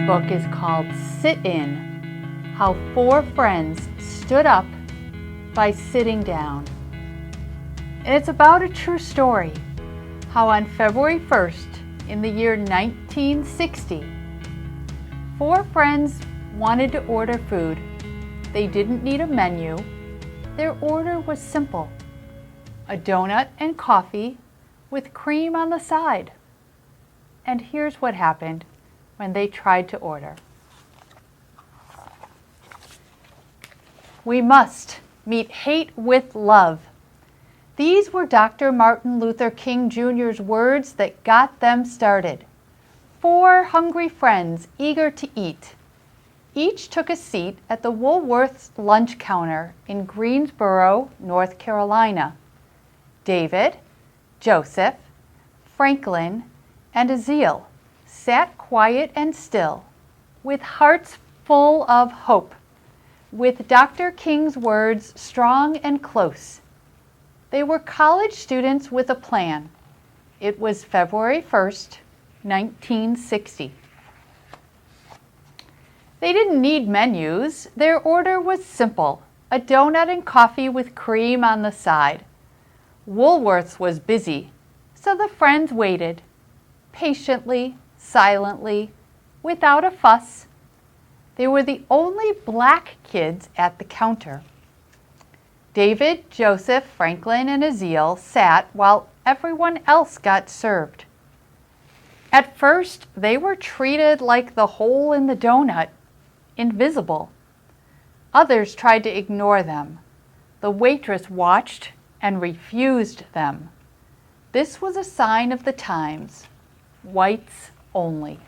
book is called Sit In: How 4 Friends Stood Up by Sitting Down. And it's about a true story, how on February 1st in the year 1960, 4 friends wanted to order food. They didn't need a menu. Their order was simple: a donut and coffee with cream on the side. And here's what happened when they tried to order. We must meet hate with love. These were Dr. Martin Luther King Jr.'s words that got them started. 4 hungry friends eager to eat. Each took a seat at the Woolworth's lunch counter in Greensboro, North Carolina. David, Joseph, Franklin, and Aziel sat quiet and still, with hearts full of hope, with Dr. King's words strong and close. They were college students with a plan. It was February 1st, 1960. They didn't need menus. Their order was simple: a donut and coffee with cream on the side. Woolworth's was busy, so the friends waited, patiently, silently, without a fuss. They were the only black kids at the counter. David, Joseph, Franklin, and Aziel sat while everyone else got served. At first, they were treated like the hole in the donut, invisible. Others tried to ignore them. The waitress watched and refused them. This was a sign of the times: whites only.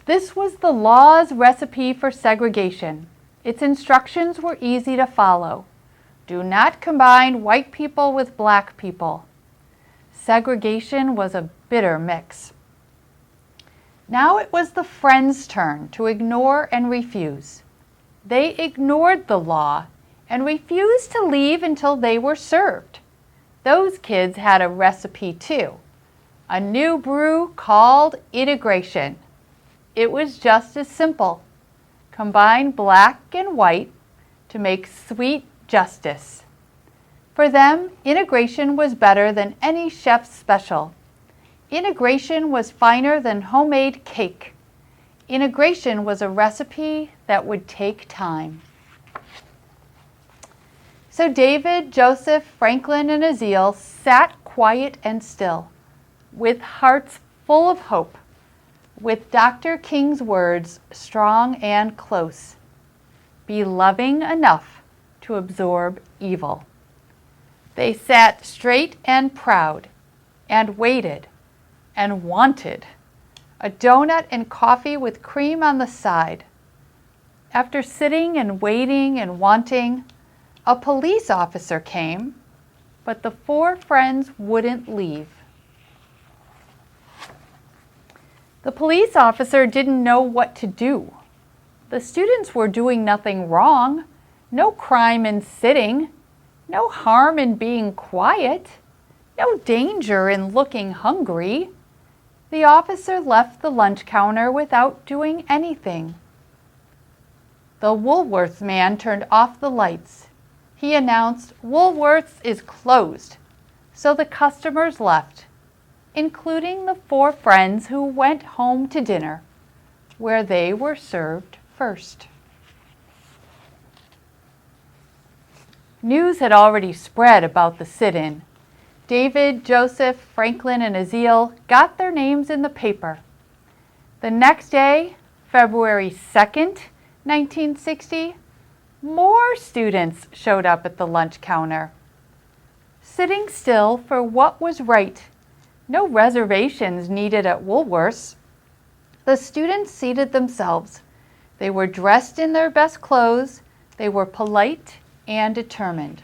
This was the law's recipe for segregation. Its instructions were easy to follow. Do not combine white people with black people. Segregation was a bitter mix. Now it was the friends' turn to ignore and refuse. They ignored the law and refused to leave until they were served. Those kids had a recipe too, a new brew called integration. It was just as simple: combine black and white to make sweet justice. For them, integration was better than any chef's special. Integration was finer than homemade cake. Integration was a recipe that would take time. So David, Joseph, Franklin, and Aziel sat quiet and still, with hearts full of hope, with Dr. King's words strong and close: be loving enough to absorb evil. They sat straight and proud, and waited and wanted a donut and coffee with cream on the side. After sitting and waiting and wanting, a police officer came, but the 4 friends wouldn't leave. The police officer didn't know what to do. The students were doing nothing wrong, no crime in sitting, no harm in being quiet, no danger in looking hungry. The officer left the lunch counter without doing anything. The Woolworth's man turned off the lights. He announced, "Woolworth's is closed," so the customers left, including the 4 friends who went home to dinner, where they were served first. News had already spread about the sit-in. David, Joseph, Franklin, and Aziel got their names in the paper. The next day, February 2nd, 1960, more students showed up at the lunch counter, sitting still for what was right. No reservations needed at Woolworth's. The students seated themselves. They were dressed in their best clothes. They were polite and determined.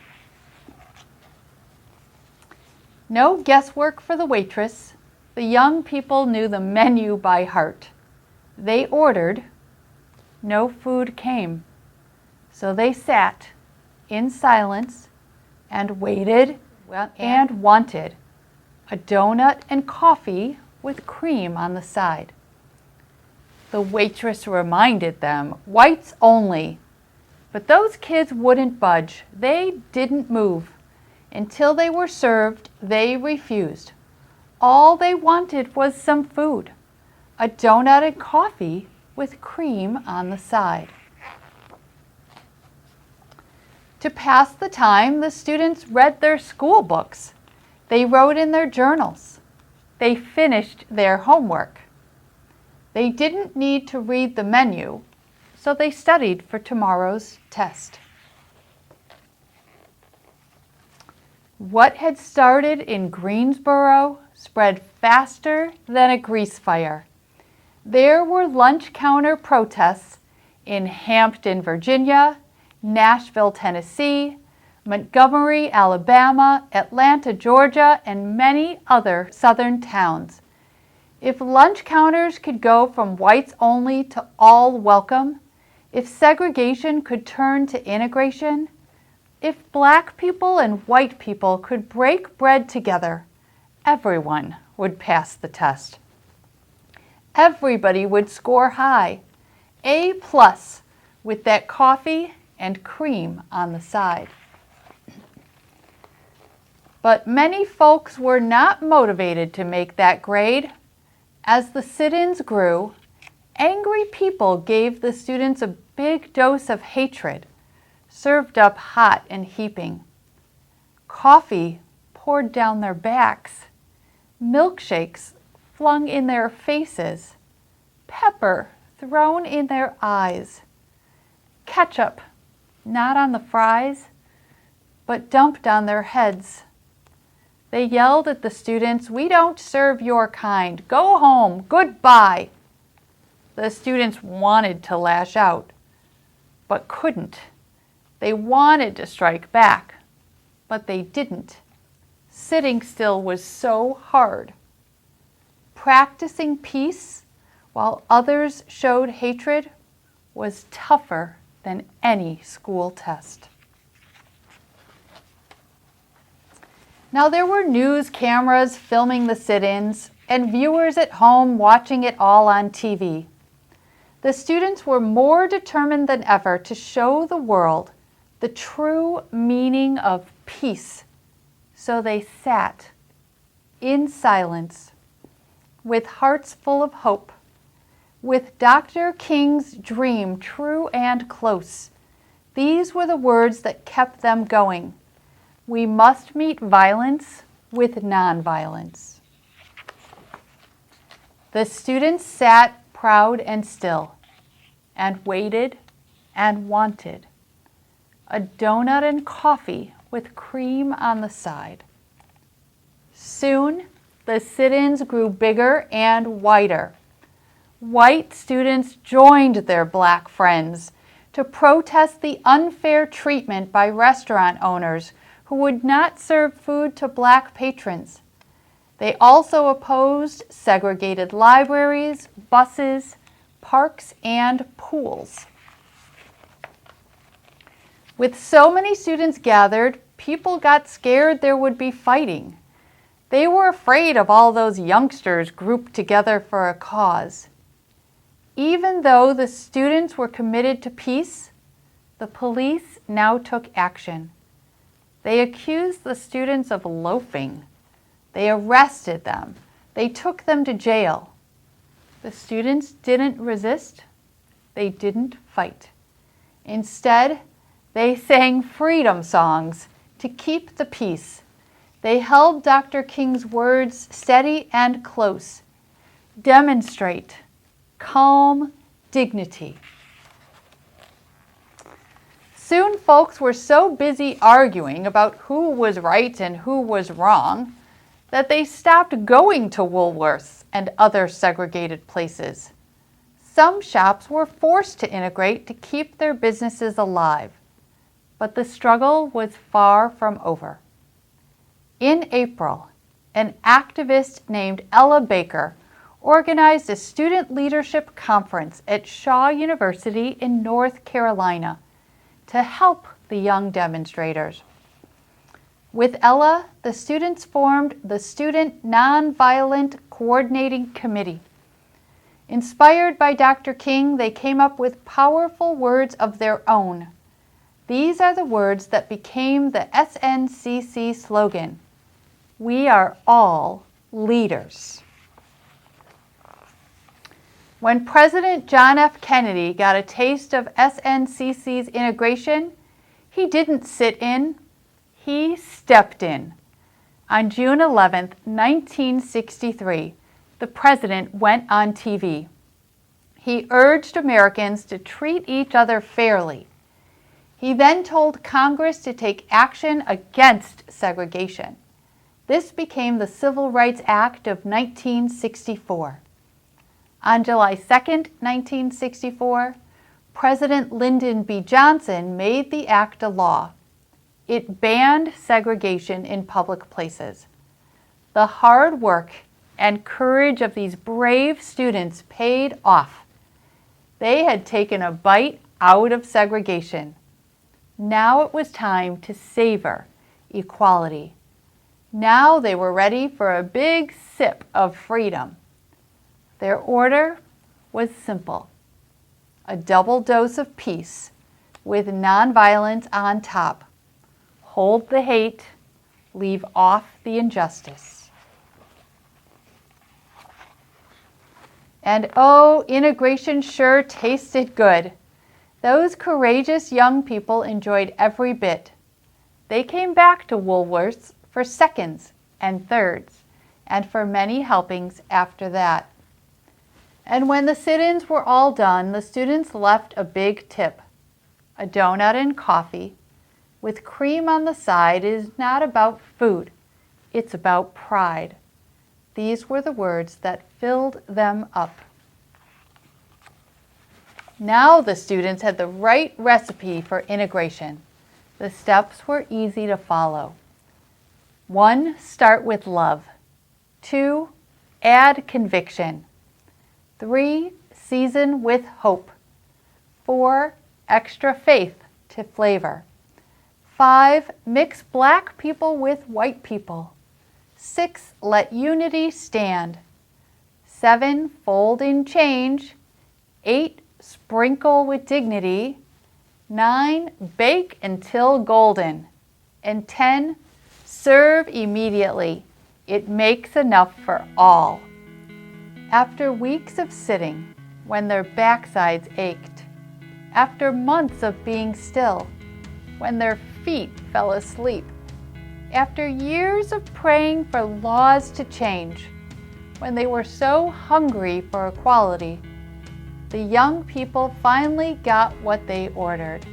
No guesswork for the waitress. The young people knew the menu by heart. They ordered. No food came. So they sat in silence and waited and wanted a donut and coffee with cream on the side. The waitress reminded them, "Whites only." But those kids wouldn't budge. They didn't move. Until they were served, they refused. All they wanted was some food, a donut and coffee with cream on the side. To pass the time, the students read their school books. They wrote in their journals. They finished their homework. They didn't need to read the menu, so they studied for tomorrow's test. What had started in Greensboro spread faster than a grease fire. There were lunch counter protests in Hampton, Virginia, Nashville, Tennessee, Montgomery, Alabama, Atlanta, Georgia, and many other southern towns. If lunch counters could go from whites only to all welcome, if segregation could turn to integration, if black people and white people could break bread together, everyone would pass the test. Everybody would score high, A+, with that coffee and cream on the side. But many folks were not motivated to make that grade. As the sit-ins grew, angry people gave the students a big dose of hatred, served up hot and heaping. Coffee poured down their backs, milkshakes flung in their faces, pepper thrown in their eyes, ketchup not on the fries, but dumped on their heads. They yelled at the students, "We don't serve your kind. Go home. Goodbye." The students wanted to lash out, but couldn't. They wanted to strike back, but they didn't. Sitting still was so hard. Practicing peace while others showed hatred was tougher than any school test. Now there were news cameras filming the sit-ins and viewers at home watching it all on TV. The students were more determined than ever to show the world the true meaning of peace. So they sat in silence, with hearts full of hope, with Dr. King's dream true and close. These were the words that kept them going. We must meet violence with nonviolence. The students sat proud and still, and waited and wanted a donut and coffee with cream on the side. Soon, the sit-ins grew bigger and wider. White students joined their black friends to protest the unfair treatment by restaurant owners who would not serve food to black patrons. They also opposed segregated libraries, buses, parks, and pools. With so many students gathered, people got scared there would be fighting. They were afraid of all those youngsters grouped together for a cause. Even though the students were committed to peace, the police now took action. They accused the students of loafing. They arrested them. They took them to jail. The students didn't resist. They didn't fight. Instead, they sang freedom songs to keep the peace. They held Dr. King's words steady and close. Demonstrate calm dignity. Soon folks were so busy arguing about who was right and who was wrong that they stopped going to Woolworths and other segregated places. Some shops were forced to integrate to keep their businesses alive, but the struggle was far from over. In April, an activist named Ella Baker organized a student leadership conference at Shaw University in North Carolina to help the young demonstrators. With Ella, the students formed the Student Nonviolent Coordinating Committee. Inspired by Dr. King, they came up with powerful words of their own. These are the words that became the SNCC slogan: "We are all leaders." When President John F. Kennedy got a taste of SNCC's integration, he didn't sit in, he stepped in. On June 11, 1963, the president went on TV. He urged Americans to treat each other fairly. He then told Congress to take action against segregation. This became the Civil Rights Act of 1964. On July 2, 1964, President Lyndon B. Johnson made the act a law. It banned segregation in public places. The hard work and courage of these brave students paid off. They had taken a bite out of segregation. Now it was time to savor equality. Now they were ready for a big sip of freedom. Their order was simple: a double dose of peace with nonviolence on top. Hold the hate, leave off the injustice. And oh, integration sure tasted good. Those courageous young people enjoyed every bit. They came back to Woolworth's for seconds and thirds, and for many helpings after that. And when the sit-ins were all done, the students left a big tip. A donut and coffee with cream on the side is not about food. It's about pride. These were the words that filled them up. Now the students had the right recipe for integration. The steps were easy to follow. 1. Start with love. 2. Add conviction. 3. Season with hope. 4. Extra faith to flavor. 5. Mix black people with white people. 6. Let unity stand. 7. Fold in change. 8. Sprinkle with dignity. 9. Bake until golden. And 10. Serve immediately. It makes enough for all. After weeks of sitting, when their backsides ached, after months of being still, when their feet fell asleep, after years of praying for laws to change, when they were so hungry for equality, the young people finally got what they ordered.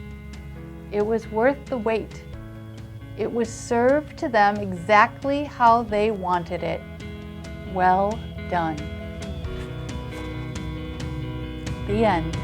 It was worth the wait. It was served to them exactly how they wanted it. Well done. The end.